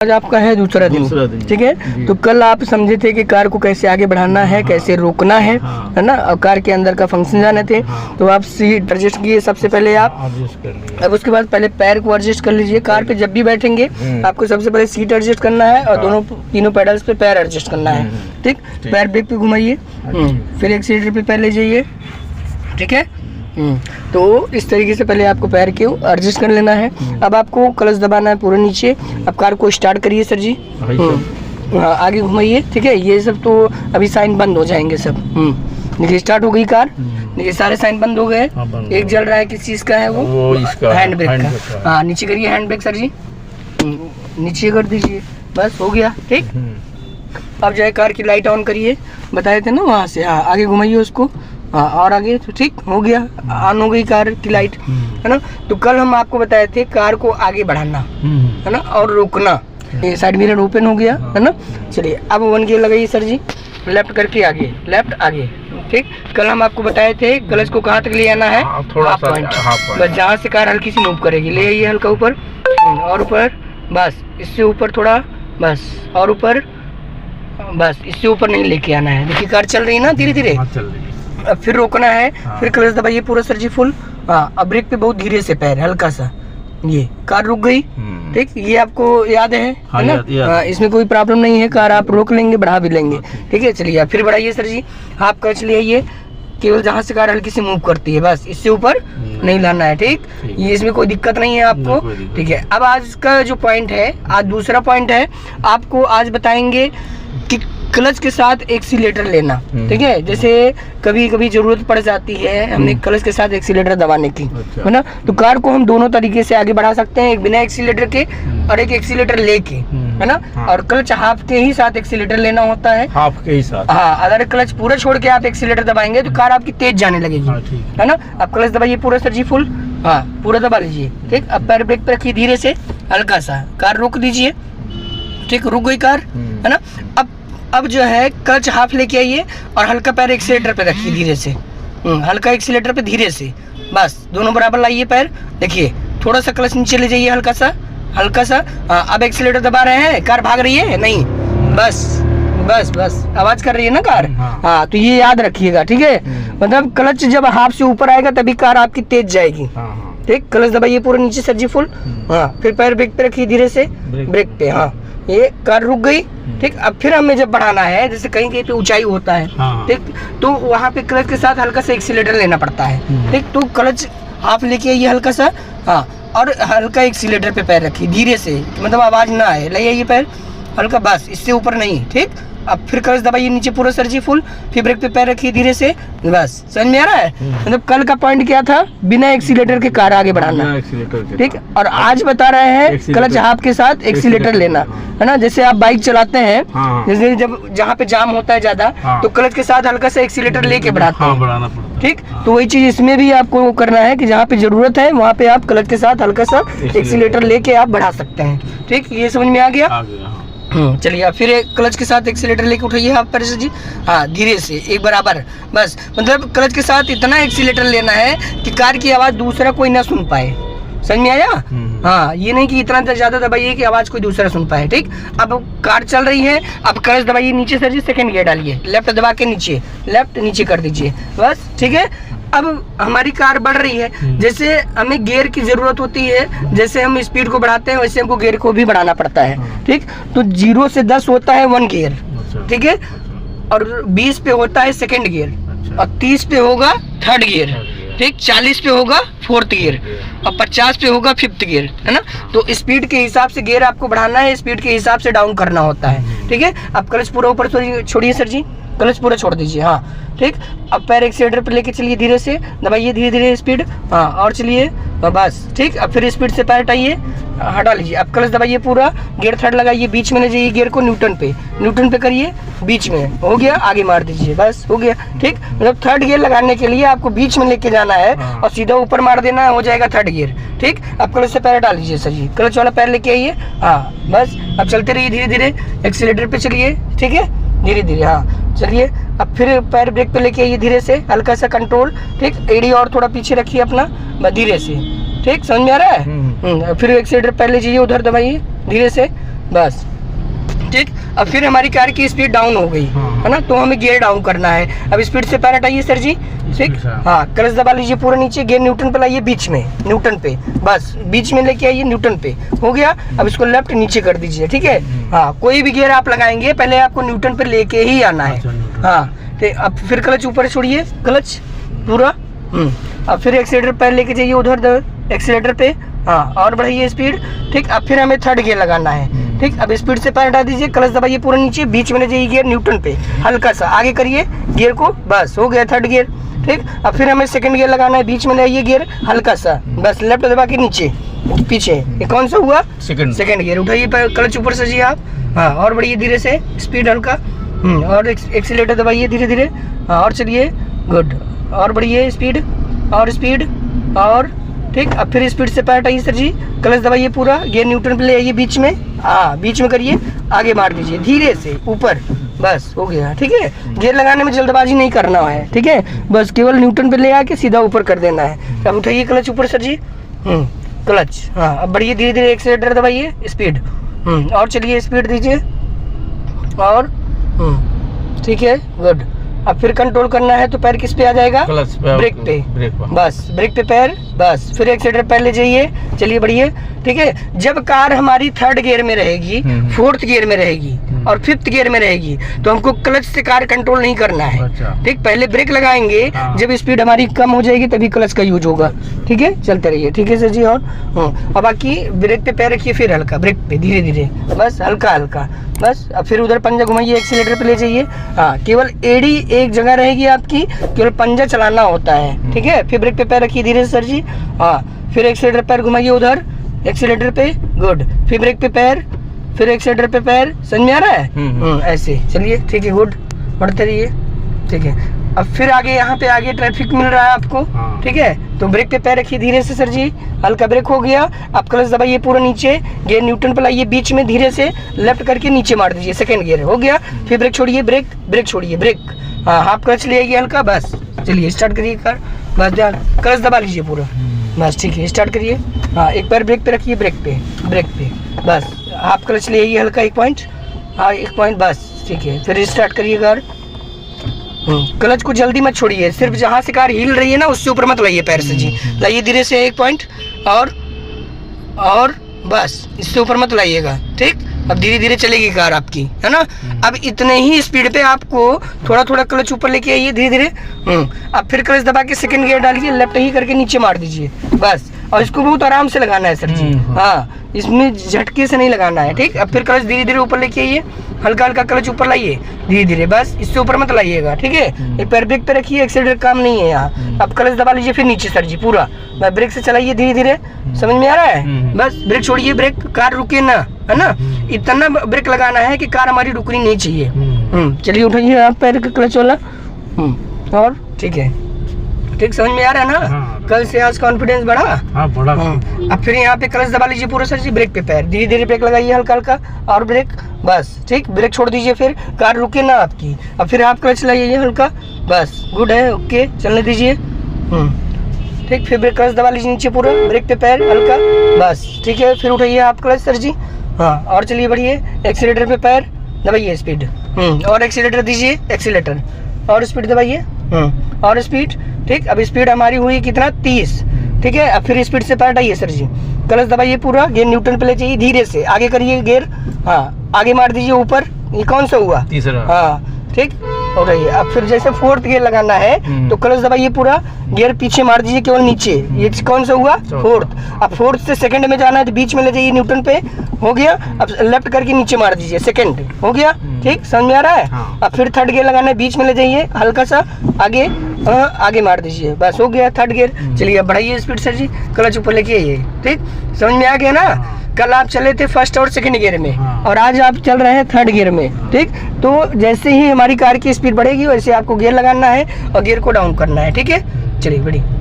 आज आपका है दूसरा दिन, ठीक है। तो कल आप समझे थे कि कार को कैसे आगे बढ़ाना है, कैसे रोकना है ना, और कार के अंदर का फंक्शन जाने थे। तो आप सीट एडजस्ट किए सबसे पहले आप, अब उसके बाद पहले पैर को एडजस्ट कर लीजिए। कार पे जब भी बैठेंगे आपको सबसे पहले सीट एडजस्ट करना है और दोनों तीनों पैडल्स पे पैर एडजस्ट करना है, ठीक। पैर ब्रेक पे घुमाइए, फिर एक्सीलेटर पे पैर ले जाइए, ठीक है। तो इस तरीके से पहले आपको पैर के एडजस्ट कर लेना है। अब आपको क्लच दबाना है पूरे नीचे। अब कार को स्टार्ट करिए सर जी, आगे घुमाइए, ठीक है। ये सब तो अभी साइन बंद हो जाएंगे सब। देखिए स्टार्ट हो गई कार, देखिए सारे साइन बंद हो गए। एक जल रहा है, किस चीज का है वो हैंड ब्रेक का। हाँ नीचे करिए हैंड ब्रेक सर जी, नीचे कर दीजिए, बस हो गया, ठीक। अब जो है कार की लाइट ऑन करिए, बताए थे ना वहाँ से। हाँ आगे घुमाइए उसको, हाँ और आगे, तो ठीक हो गया, ऑन हो गई कार की लाइट, है ना। तो कल हम आपको बताए थे कार को आगे बढ़ाना, है ना, और रोकना। ये साइड मिरर ओपन हो गया, है ना। चलिए अब 1 गियर लगाइए सर जी, लेफ्ट करके आगे, लेफ्ट आगे, ठीक। कल हम आपको बताए थे क्लच को कहाँ तक ले आना है, हाफ पॉइंट, बस जहाँ से कार हल्की सी मूव करेगी ले आइए हल्का ऊपर और ऊपर, बस इससे ऊपर थोड़ा, बस और ऊपर, बस इससे ऊपर नहीं लेके आना है। देखिए कार चल रही है ना धीरे धीरे। अब फिर रोकना है, फिर क्लच दबाइए पूरा सर जी फुल। हाँ अब ब्रेक पे बहुत धीरे से पैर हल्का सा, ये कार रुक गई, ठीक। ये आपको याद है ना, इसमें कोई प्रॉब्लम नहीं है, कार आप रोक लेंगे बढ़ा भी लेंगे, ठीक है। चलिए फिर बढ़ाइए सर जी, हाफ क्लच ले आइए, केवल जहाँ से कार हल्की सी मूव करती है बस, इससे ऊपर नहीं लाना है, ठीक। ये इसमें कोई दिक्कत नहीं है आपको, ठीक है। अब आज का जो पॉइंट है, आज दूसरा पॉइंट है, आपको आज बताएंगे कि क्लच के साथ एक्सीलेटर लेना, ठीक है। जैसे कभी कभी जरूरत पड़ जाती है हमें क्लच के साथ एक्सीलेटर दबाने की, है ना। तो कार को हम दोनों तरीके से आगे बढ़ा सकते हैं, एक बिना एक्सीलेटर के और एक एक्सीलेटर लेके, है ना। और क्लच हाफ के ही साथ एक्सीलेटर लेना होता है, हाफ के ही साथ। हाँ अगर क्लच पूरा छोड़ के आप एक्सीलेटर दबाएंगे तो कार आपकी तेज जाने लगेगी, है ना। अब क्लच दबाइए पूरा सर जी फुल, हाँ पूरा दबा लीजिए, ठीक। अब पैर ब्रेक पे रखिए धीरे से, हल्का सा कार रोक दीजिए, ठीक, रुक गई कार, है ना। अब जो है क्लच हाफ लेके आइए और हल्का पैर एक्सीलेटर पे रखिए धीरे से, हल्का एक्सीलेटर पे धीरे से, बस दोनों बराबर लाइए पैर। देखिए थोड़ा सा क्लच नीचे ले जाइए, हल्का सा, हल्का सा। हाँ अब एक्सीलेटर दबा रहे हैं, कार भाग रही है नहीं, बस बस बस आवाज कर रही है ना कार। हाँ तो ये याद रखिएगा, ठीक है। मतलब क्लच जब हाफ से ऊपर आएगा तभी कार आपकी तेज जाएगी, ठीक। क्लच दबाइए पूरे नीचे सर जी फुल, हाँ फिर पैर ब्रेक पे रखिए धीरे से, ब्रेक पे, हाँ ये कार रुक गई, ठीक। अब फिर हमें जब बढ़ाना है, जैसे कहीं कहीं पे ऊंचाई होता है, ठीक, तो वहाँ पे क्लच के साथ हल्का सा एक्सीलेटर लेना पड़ता है, ठीक। तो क्लच हाफ लेके आइए हल्का सा, हाँ और हल्का एक्सीलेटर पे पैर रखिए धीरे से, मतलब आवाज ना आए, ले आइए पैर हल्का, बस इससे ऊपर नहीं, ठीक। अब फिर क्लच दबाइए नीचे पूरा सर जी फुल, फिर ब्रेक पे पैर रखिए धीरे से, बस समझ में आ रहा है। मतलब कल का पॉइंट क्या था, बिना एक्सीलेटर के कार आगे बढ़ाना, ठीक। और आज बता रहे हैं क्लच हाफ के साथ एक्सीलेटर लेना, है ना। जैसे आप बाइक चलाते हैं, जैसे जब जहाँ पे जाम होता है ज्यादा, तो क्लच के साथ हल्का सा एक्सीलेटर लेके बढ़ाते हैं, ठीक। तो वही चीज इसमें भी आपको करना है कि जहाँ पे जरूरत है वहाँ पे आप क्लच के साथ हल्का सा एक्सीलेटर लेके आप बढ़ा सकते हैं, ठीक। ये समझ में आ गया। चलिए आप फिर क्लच के साथ एक्सीलेटर लेके उठाइए हाफ पैर से जी, हाँ धीरे से एक बराबर, बस मतलब क्लच के साथ इतना एक्सीलेटर लेना है कि कार की आवाज़ दूसरा कोई ना सुन पाए, समझ में आया। हाँ ये नहीं कि इतना ज़्यादा दबाइए कि आवाज़ कोई दूसरा सुन पाए, ठीक। अब कार चल रही है, अब क्लच दबाइए नीचे सर जी, सेकंड गियर डालिए, लेफ्ट दबा के नीचे, लेफ्ट नीचे कर दीजिए, बस ठीक है। अब हमारी कार बढ़ रही है, जैसे हमें गियर की जरूरत होती है, जैसे हम स्पीड को बढ़ाते हैं वैसे हमको गियर को भी बढ़ाना पड़ता है, ठीक। तो 0 से 10 होता है 1 गियर, ठीक है, और 20 पे होता है सेकंड गियर, और 30 पे होगा थर्ड गियर, ठीक। 40 पे होगा फोर्थ गियर, और 50 पे होगा फिफ्थ गियर, है ना। तो स्पीड के हिसाब से गियर आपको बढ़ाना है, स्पीड के हिसाब से डाउन करना होता है, ठीक है। अब क्लच पूरा ऊपर छोड़िए सर जी, क्लच पूरा छोड़ दीजिए, हाँ ठीक। अब पैर एक्सीलेटर पे लेके चलिए धीरे से, दबाइए धीरे धीरे स्पीड, हाँ और चलिए बस ठीक। अब फिर स्पीड से पैर हटाइए, हटा लीजिए। अब क्लच दबाइए पूरा, गियर थर्ड लगाइए, बीच में ले जाइए गियर को, न्यूटन पे करिए, बीच में हो गया, आगे मार दीजिए, बस हो गया, ठीक। मतलब थर्ड गियर लगाने के लिए आपको बीच में लेके जाना है और सीधा ऊपर मार देना है, हो जाएगा थर्ड गियर, ठीक। अब क्लच से पैर हटा लीजिए सर जी, क्लच वाला पैर लेके आइए, हाँ बस। अब चलते रहिए धीरे धीरे, एक्सीलेटर पे चलिए, ठीक है, धीरे धीरे, हाँ चलिए। अब फिर पैर ब्रेक पे लेके आइए धीरे से, हल्का सा कंट्रोल, ठीक। एड़ी और थोड़ा पीछे रखिए अपना, धीरे से, ठीक। समझ में आ रहा है। फिर एक्सीलेटर पैर ले जाइए, उधर दबाइए धीरे से, बस ठीक। अब फिर हमारी कार की स्पीड डाउन हो गई है ना, तो हमें गियर डाउन करना है। अब स्पीड से पैर हटाइए सर जी, ठीक। हाँ, क्लच दबा लीजिए पूरा नीचे, गियर न्यूट्रल पे लाइए, बीच में न्यूट्रल पे, बस बीच में लेके आइए न्यूट्रल पे, हो गया। अब इसको लेफ्ट नीचे कर दीजिए, ठीक है। हाँ, कोई भी गियर आप लगाएंगे पहले आपको न्यूट्रल पे लेके ही आना है। हाँ, ठीक। अब फिर क्लच ऊपर छोड़िए, क्लच पूरा। अब फिर एक्सीलेटर पैर लेके जाइए उधर एक्सीलेटर पे, हाँ, और बढ़ाइए स्पीड, ठीक। अब फिर हमें थर्ड गियर लगाना है, ठीक। अब स्पीड से पैर हटा दीजिए, क्लच दबाइए पूरा नीचे, बीच में ले जाइए गियर न्यूट्रल पे, हल्का सा आगे करिए गियर को, बस हो गया थर्ड गियर, ठीक। अब फिर हमें सेकंड गियर लगाना है, बीच में ले आइए गियर हल्का सा, बस लेफ्ट दबा के नीचे पीछे, ये कौन सा हुआ? Second gear. उठाइए क्लच ऊपर से जी आप, हाँ, और बढ़िए धीरे से, स्पीड हल्का, और एक्सीलेटर दबाइए धीरे धीरे, हाँ, और चलिए, गुड, और बढ़िए स्पीड, और ठीक। अब फिर स्पीड से पैर हटाइए सर जी, क्लच दबाइए पूरा, गियर न्यूट्रल पे ले आइए बीच में, हाँ, बीच में करिए, आगे मार दीजिए धीरे से ऊपर, बस हो गया, ठीक है। गियर लगाने में जल्दबाजी नहीं करना है, ठीक है, बस केवल न्यूट्रल पे ले आके सीधा ऊपर कर देना है। अब उठाइए क्लच ऊपर सर जी, क्लच, हाँ, अब बढ़िए धीरे धीरे एक्सीलेटर दबाइए, स्पीड, और चलिए स्पीड दीजिए, और ठीक है, गुड। अब फिर कंट्रोल करना है तो पैर किस पे आ जाएगा? ब्रेक पे, बस ब्रेक पे पैर, बस फिर एक्सीलेटर पैर ले जाइए, चलिए बढ़िए, ठीक है। जब कार हमारी थर्ड गियर में रहेगी, फोर्थ गियर में रहेगी और फिफ्थ गियर में रहेगी तो हमको क्लच से कार कंट्रोल नहीं करना है, ठीक। पहले ब्रेक लगाएंगे, जब स्पीड हमारी कम हो जाएगी तभी क्लच का यूज होगा, ठीक है, चलते रहिए, ठीक है सर जी। और अब बाकी ब्रेक पे पैर रखिए, फिर हल्का ब्रेक पे धीरे धीरे, बस हल्का हल्का, बस। अब फिर उधर पंजा घुमाइए, एक्सीलेटर पे ले जाइए, हाँ, केवल एड़ी एक जगह रहेगी आपकी, केवल पंजा चलाना होता है, ठीक है। फिर ब्रेक पे पैर रखिए धीरे से सर जी, हाँ, फिर एक्सीलेटर पैर घुमाइए उधर एक्सीलेटर पे, गुड। फिर ब्रेक पे पैर, फिर एक्सीलेटर पे पैर, समझ में आ रहा है? ऐसे चलिए, ठीक है, गुड, बढ़ते रहिए, ठीक है। अब फिर आगे यहाँ पे आगे ट्रैफिक मिल रहा है आपको, ठीक है, तो ब्रेक पे पैर रखिए धीरे से सर जी, हल्का ब्रेक हो गया। अब क्लच दबाइए पूरा नीचे, गियर न्यूट्रल पे लाइए बीच में, धीरे से लेफ्ट करके नीचे मार दीजिए, सेकंड गियर हो गया। फिर ब्रेक छोड़िए, ब्रेक छोड़िए, ब्रेक, हाँ, हाफ क्लच ले आइए हल्का, बस चलिए स्टार्ट करिए कार, बस ध्यान, क्लच दबा लीजिए पूरा, बस ठीक है, स्टार्ट करिए, हाँ, एक पैर ब्रेक पे रखिए, ब्रेक पे, बस हाफ क्लच ले आइए हल्का, एक पॉइंट, हाँ, एक पॉइंट, बस ठीक है। फिर स्टार्ट करिए कार, क्लच को जल्दी मत छोड़िए, सिर्फ जहाँ से कार हिल रही है ना उससे ऊपर मत लाइए पैर से जी, लाइए धीरे से, एक पॉइंट, और बस इससे ऊपर मत लाइएगा, ठीक। अब धीरे धीरे चलेगी कार आपकी, है ना। अब इतने ही स्पीड पे आपको थोड़ा थोड़ा क्लच ऊपर लेके आइए धीरे धीरे, अब फिर क्लच दबा के सेकंड गियर डालिए, लेफ्ट ही करके नीचे मार दीजिए, बस। और इसको बहुत आराम से लगाना है सर जी, हाँ, इसमें झटके से नहीं लगाना है, ठीक। अब फिर क्लच धीरे धीरे ऊपर लेके आइए, हल्का हल्का क्लच ऊपर लाइए धीरे धीरे, बस इससे ऊपर मत लाइएगा, ठीक है। एक पैर ब्रेक पे रखिए, एक्सीलेटर काम नहीं है यहाँ। अब क्लच दबा लीजिए फिर नीचे सर जी पूरा, ब्रेक से चलाइए धीरे धीरे, समझ में आ रहा है? बस ब्रेक छोड़िए, ब्रेक, कार रुके ना, है ना, इतना ब्रेक लगाना है कि कार हमारी रुकनी नहीं चाहिए। चलिए उठाइए आप पैर का क्लच वाला, और ठीक है, ठीक, समझ में आ रहा है ना? कल से आज कॉन्फिडेंस बढ़ा, बढ़ा। अब फिर यहाँ पे क्लच दबा लीजिए पूरा सर जी, ब्रेक पे पैर, धीरे धीरे ब्रेक लगाइए हल्का हल्का, और ब्रेक, बस ठीक, ब्रेक छोड़ दीजिए, फिर कार रुके ना आपकी। अब फिर आप क्लच लगाइए हल्का, बस गुड है, ओके, चलने दीजिए, ठीक। फिर ब्रेक क्लच दबा लीजिए नीचे पूरा, ब्रेक पे पैर हल्का, बस ठीक है। फिर उठाइए आप क्लच सर जी, हाँ, और चलिए बढ़िए, एक्सीलेटर पे पैर दबाइए, स्पीड, और एक्सीलेटर दीजिए, एक्सीलेटर, और स्पीड दबाइए, और स्पीड, ठीक। अब स्पीड हमारी हुई कितना? 30, ठीक है। अब फिर स्पीड से पैर हटाइए सर जी, क्लच दबाइए पूरा, गियर न्यूट्रल पे ले जाइए, धीरे से आगे करिए गियर, हाँ, आगे मार दीजिए ऊपर, ये कौन सा हुआ? तीसरा, हाँ, ठीक, हो रही है। अब फिर जैसे फोर्थ गियर लगाना है तो क्लच दबाइए पूरा, गियर पीछे मार दीजिए केवल नीचे, ये कौन सा हुआ? फोर्थ। अब फोर्थ से सेकंड में जाना है तो बीच में ले जाइए न्यूट्रल पे, हो गया। अब लेफ्ट करके नीचे मार दीजिए, सेकंड, हो गया, ठीक, समझ में आ रहा है? अब फिर थर्ड गियर लगाना है, बीच में ले जाइए हल्का सा आगे, आगे मार दीजिए, बस हो गया थर्ड गियर। चलिए अब बढ़ाइए स्पीड सर जी, क्लच ऊपर लेके आइए, ठीक, समझ में आ गया ना? कल आप चले थे फर्स्ट और सेकंड गियर में, और आज आप चल रहे हैं थर्ड गियर में, ठीक। तो जैसे ही हमारी कार की स्पीड बढ़ेगी वैसे आपको गियर लगाना है और गियर को डाउन करना है, ठीक है। चलिए बढ़िया।